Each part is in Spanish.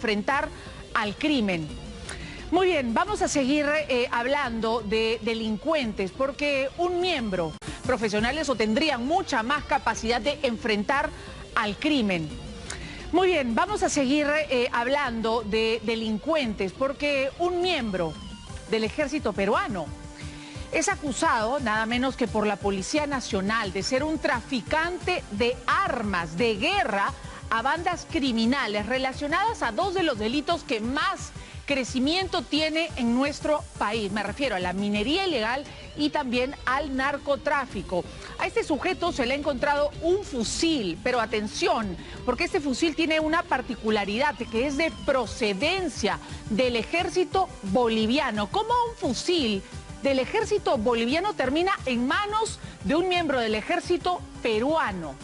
enfrentar al crimen. Muy bien, vamos a seguir hablando de delincuentes, porque un miembro profesional eso tendrían mucha más capacidad de enfrentar al crimen. Muy bien, vamos a seguir hablando de delincuentes, porque un miembro del ejército peruano es acusado, nada menos que por la Policía Nacional, de ser un traficante de armas de guerra a bandas criminales relacionadas a dos de los delitos que más crecimiento tiene en nuestro país. Me refiero a la minería ilegal y también al narcotráfico. A este sujeto se le ha encontrado un fusil, pero atención, porque este fusil tiene una particularidad, que es de procedencia del ejército boliviano. ¿Cómo un fusil del ejército boliviano termina en manos de un miembro del ejército peruano?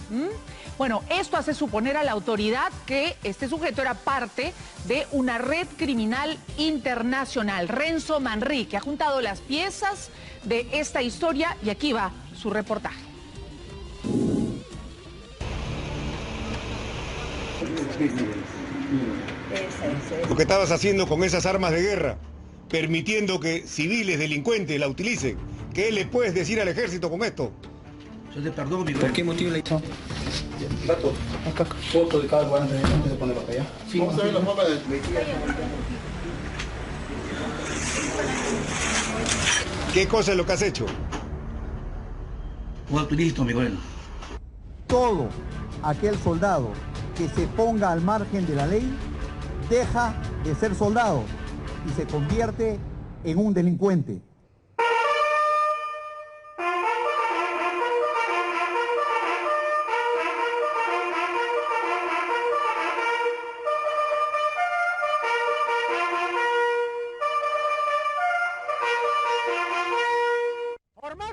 Bueno, esto hace suponer a la autoridad que este sujeto era parte de una red criminal internacional. Renzo Manrique ha juntado las piezas de esta historia y aquí va su reportaje. Lo que estabas haciendo con esas armas de guerra, permitiendo que civiles delincuentes la utilicen, ¿qué le puedes decir al ejército con esto? Yo te perdono, mi ¿Por qué motivo le hizo? Gato, foto de cada lugar antes de ponerlo acá, ¿ya? Sí, vamos a ver la forma de... ¿Qué cosa es lo que has hecho? Bueno, listo, mi bueno. Todo aquel soldado que se ponga al margen de la ley deja de ser soldado y se convierte en un delincuente.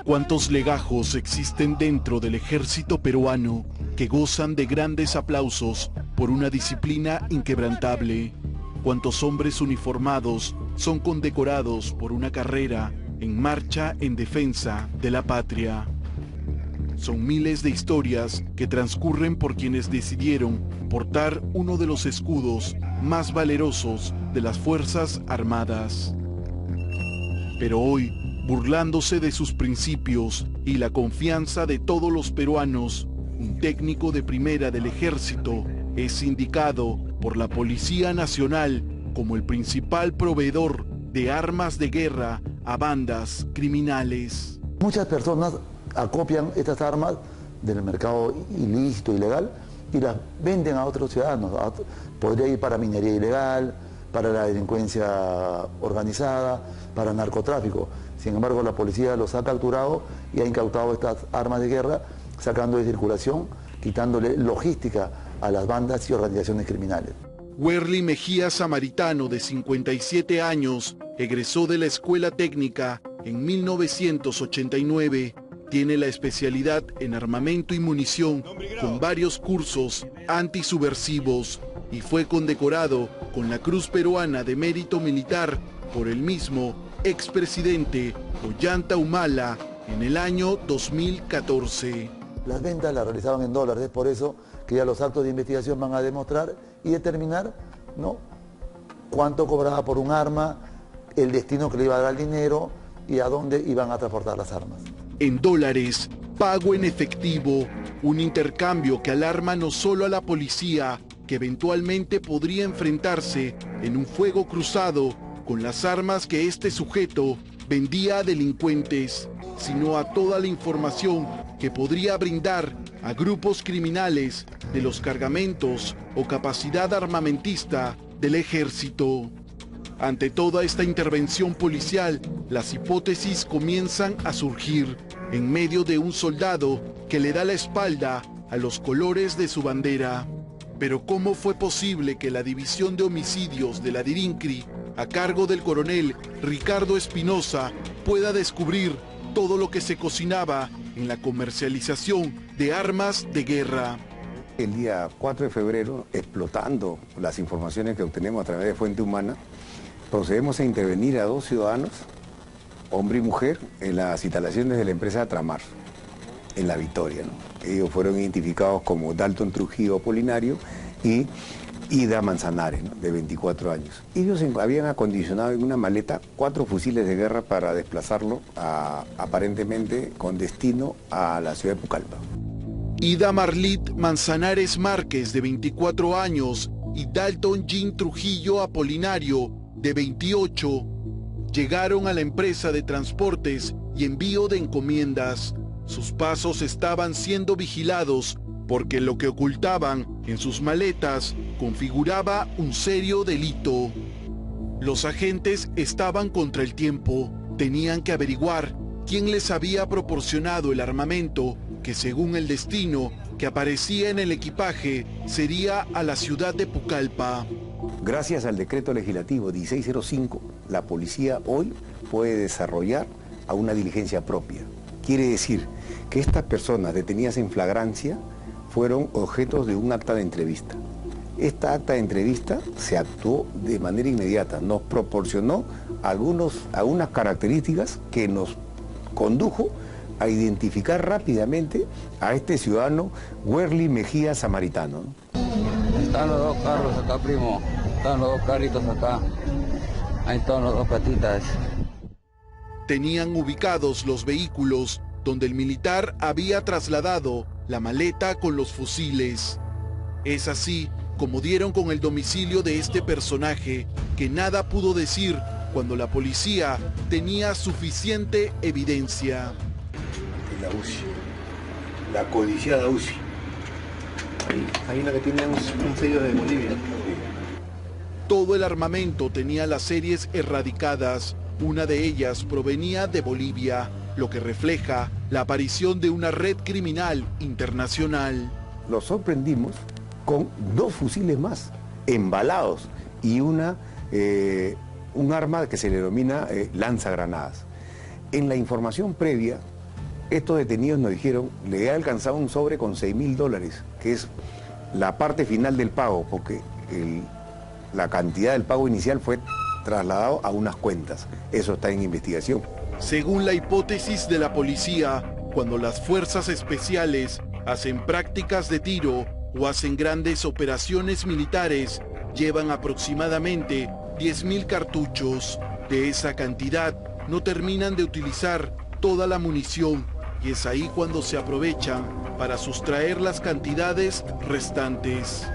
¿Cuántos legajos existen dentro del ejército peruano que gozan de grandes aplausos por una disciplina inquebrantable? ¿Cuántos hombres uniformados son condecorados por una carrera en marcha en defensa de la patria? Son miles de historias que transcurren por quienes decidieron portar uno de los escudos más valerosos de las Fuerzas Armadas. Pero hoy, burlándose de sus principios y la confianza de todos los peruanos, un técnico de primera del ejército es indicado por la Policía Nacional como el principal proveedor de armas de guerra a bandas criminales. Muchas personas acopian estas armas del mercado ilícito, ilegal, y las venden a otros ciudadanos. Podría ir para minería ilegal, para la delincuencia organizada, para narcotráfico. Sin embargo, la policía los ha capturado y ha incautado estas armas de guerra, sacando de circulación, quitándole logística a las bandas y organizaciones criminales. Werly Mejía Samaritano, de 57 años, egresó de la Escuela Técnica en 1989. Tiene la especialidad en armamento y munición, con varios cursos antisubversivos, y fue condecorado con la Cruz Peruana de Mérito Militar por el mismo expresidente Ollanta Humala en el año 2014. Las ventas las realizaban en dólares, es por eso que ya los actos de investigación van a demostrar y determinar, ¿no?, cuánto cobraba por un arma, el destino que le iba a dar al dinero y a dónde iban a transportar las armas. En dólares, pago en efectivo, un intercambio que alarma no solo a la policía, que eventualmente podría enfrentarse en un fuego cruzado con las armas que este sujeto vendía a delincuentes, sino a toda la información que podría brindar a grupos criminales de los cargamentos o capacidad armamentista del ejército. Ante toda esta intervención policial, las hipótesis comienzan a surgir en medio de un soldado que le da la espalda a los colores de su bandera. Pero ¿cómo fue posible que la División de Homicidios de la DIRINCRI, a cargo del coronel Ricardo Espinosa, pueda descubrir todo lo que se cocinaba en la comercialización de armas de guerra? El día 4 de febrero, explotando las informaciones que obtenemos a través de Fuente Humana, procedemos a intervenir a dos ciudadanos, hombre y mujer, en las instalaciones de la empresa Tramar, en La Victoria, ¿no? Ellos fueron identificados como Dalton Trujillo Apolinario y Ida Manzanares, ¿no?, de 24 años. Ellos habían acondicionado en una maleta 4 fusiles de guerra para desplazarlo aparentemente con destino a la ciudad de Pucallpa. Ida Marlit Manzanares Márquez, de 24 años, y Dalton Jean Trujillo Apolinario, de 28, llegaron a la empresa de transportes y envío de encomiendas. Sus pasos estaban siendo vigilados porque lo que ocultaban en sus maletas configuraba un serio delito. Los agentes estaban contra el tiempo. Tenían que averiguar quién les había proporcionado el armamento que, según el destino que aparecía en el equipaje, sería a la ciudad de Pucallpa. Gracias al decreto legislativo 1605, la policía hoy puede desarrollar a una diligencia propia. Quiere decir que estas personas detenidas en flagrancia fueron objetos de un acta de entrevista. Esta acta de entrevista se actuó de manera inmediata, nos proporcionó algunas características que nos condujo a identificar rápidamente a este ciudadano Werly Mejía Samaritano. Están los 2 carros acá, primo. Están los 2 carritos acá. Ahí están los 2 patitas. Tenían ubicados los vehículos donde el militar había trasladado la maleta con los fusiles. Es así como dieron con el domicilio de este personaje, que nada pudo decir cuando la policía tenía suficiente evidencia. La UCI, la codiciada UCI. Ahí la que tiene un sello de Bolivia. Todo el armamento tenía las series erradicadas. Una de ellas provenía de Bolivia, lo que refleja la aparición de una red criminal internacional. Los sorprendimos con 2 fusiles más, embalados, y un arma que se le denomina lanzagranadas. En la información previa, estos detenidos nos dijeron, le ha alcanzado un sobre con $6.000, que es la parte final del pago, porque la cantidad del pago inicial fue trasladado a unas cuentas. Eso está en investigación. Según la hipótesis de la policía, cuando las fuerzas especiales hacen prácticas de tiro o hacen grandes operaciones militares, llevan aproximadamente 10.000 cartuchos. De esa cantidad no terminan de utilizar toda la munición, y es ahí cuando se aprovechan para sustraer las cantidades restantes.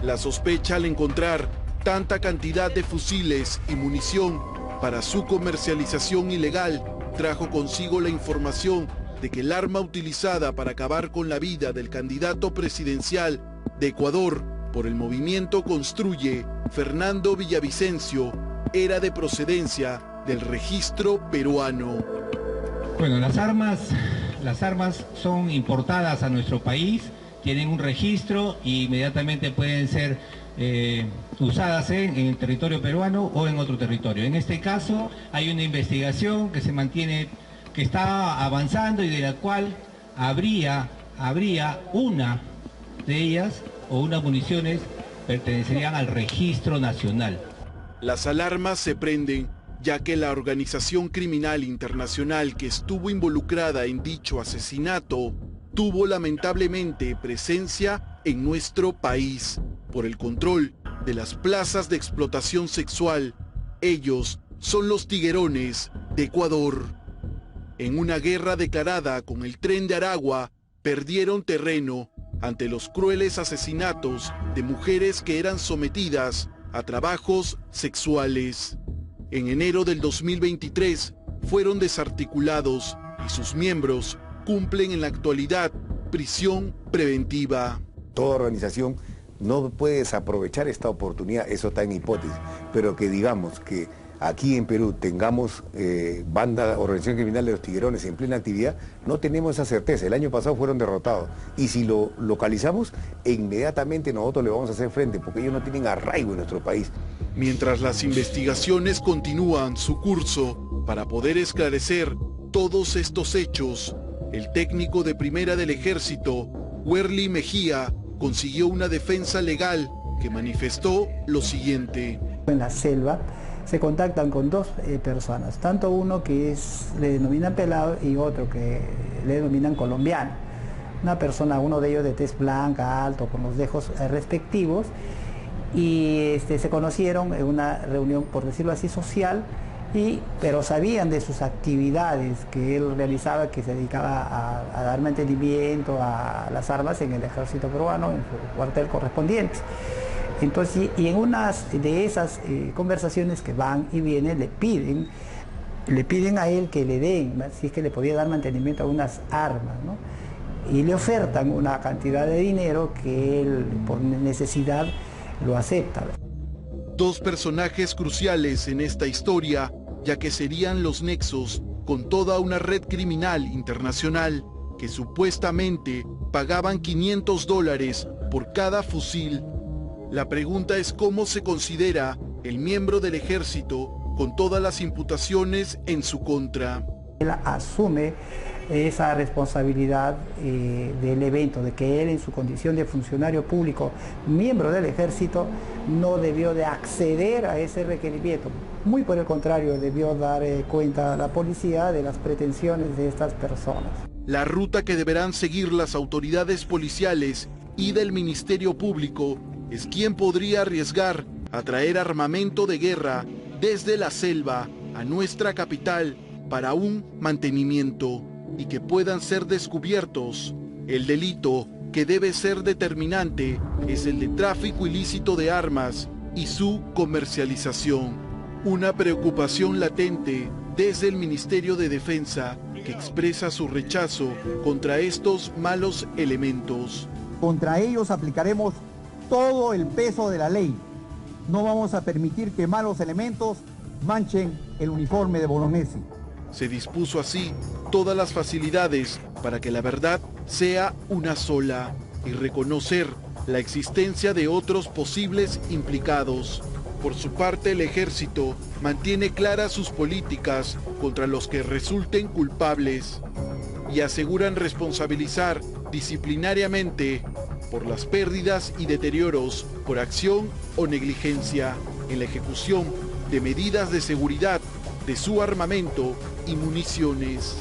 La sospecha al encontrar tanta cantidad de fusiles y munición para su comercialización ilegal trajo consigo la información de que el arma utilizada para acabar con la vida del candidato presidencial de Ecuador por el movimiento Construye, Fernando Villavicencio, era de procedencia del registro peruano. Bueno, las armas son importadas a nuestro país, tienen un registro y inmediatamente pueden ser usadas en el territorio peruano o en otro territorio. En este caso hay una investigación que se mantiene, que está avanzando, y de la cual habría una de ellas o unas municiones pertenecerían al registro nacional. Las alarmas se prenden ya que la organización criminal internacional que estuvo involucrada en dicho asesinato tuvo lamentablemente presencia en nuestro país por el control de las plazas de explotación sexual. Ellos son los tiguerones de Ecuador. En una guerra declarada con el Tren de Aragua, perdieron terreno ante los crueles asesinatos de mujeres que eran sometidas a trabajos sexuales. En enero del 2023 fueron desarticulados y sus miembros cumplen en la actualidad prisión preventiva. Toda organización no puede desaprovechar esta oportunidad, eso está en hipótesis, pero que digamos que aquí en Perú tengamos organización criminal de los tiguerones en plena actividad, no tenemos esa certeza. El año pasado fueron derrotados, y si lo localizamos, inmediatamente nosotros le vamos a hacer frente, porque ellos no tienen arraigo en nuestro país. Mientras las investigaciones continúan su curso para poder esclarecer todos estos hechos, el técnico de primera del ejército, Werly Mejía, consiguió una defensa legal que manifestó lo siguiente. En la selva se contactan con 2 personas, tanto uno que le denominan pelado y otro que le denominan colombiano. Una persona, uno de ellos de tez blanca, alto, con los dejos respectivos, y se conocieron en una reunión, por decirlo así, social, pero sabían de sus actividades que él realizaba, que se dedicaba a dar mantenimiento a las armas en el ejército peruano, en su cuartel correspondiente. Entonces, y en unas de esas conversaciones que van y vienen, le piden a él que le den, si es que le podía dar mantenimiento a unas armas, ¿no? Y le ofertan una cantidad de dinero que él, por necesidad, lo acepta. Dos personajes cruciales en esta historia, ya que serían los nexos con toda una red criminal internacional que supuestamente pagaban $500 por cada fusil. La pregunta es cómo se considera el miembro del ejército con todas las imputaciones en su contra. Él asume esa responsabilidad del evento, de que él en su condición de funcionario público, miembro del ejército, no debió de acceder a ese requerimiento. Muy por el contrario, debió dar cuenta a la policía de las pretensiones de estas personas. La ruta que deberán seguir las autoridades policiales y del Ministerio Público es quien podría arriesgar a traer armamento de guerra desde la selva a nuestra capital para un mantenimiento y que puedan ser descubiertos. El delito que debe ser determinante es el de tráfico ilícito de armas y su comercialización. Una preocupación latente desde el Ministerio de Defensa, que expresa su rechazo contra estos malos elementos. Contra ellos aplicaremos todo el peso de la ley. No vamos a permitir que malos elementos manchen el uniforme de Bolognesi. Se dispuso así todas las facilidades para que la verdad sea una sola y reconocer la existencia de otros posibles implicados. Por su parte, el ejército mantiene claras sus políticas contra los que resulten culpables y aseguran responsabilizar disciplinariamente por las pérdidas y deterioros por acción o negligencia en la ejecución de medidas de seguridad de su armamento y municiones.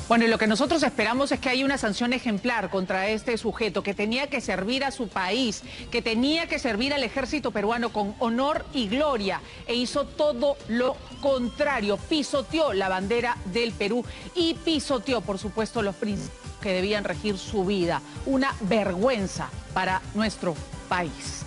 Bueno, y lo que nosotros esperamos es que haya una sanción ejemplar contra este sujeto que tenía que servir a su país, que tenía que servir al ejército peruano con honor y gloria, e hizo todo lo contrario, pisoteó la bandera del Perú y pisoteó, por supuesto, los principios que debían regir su vida. Una vergüenza para nuestro país.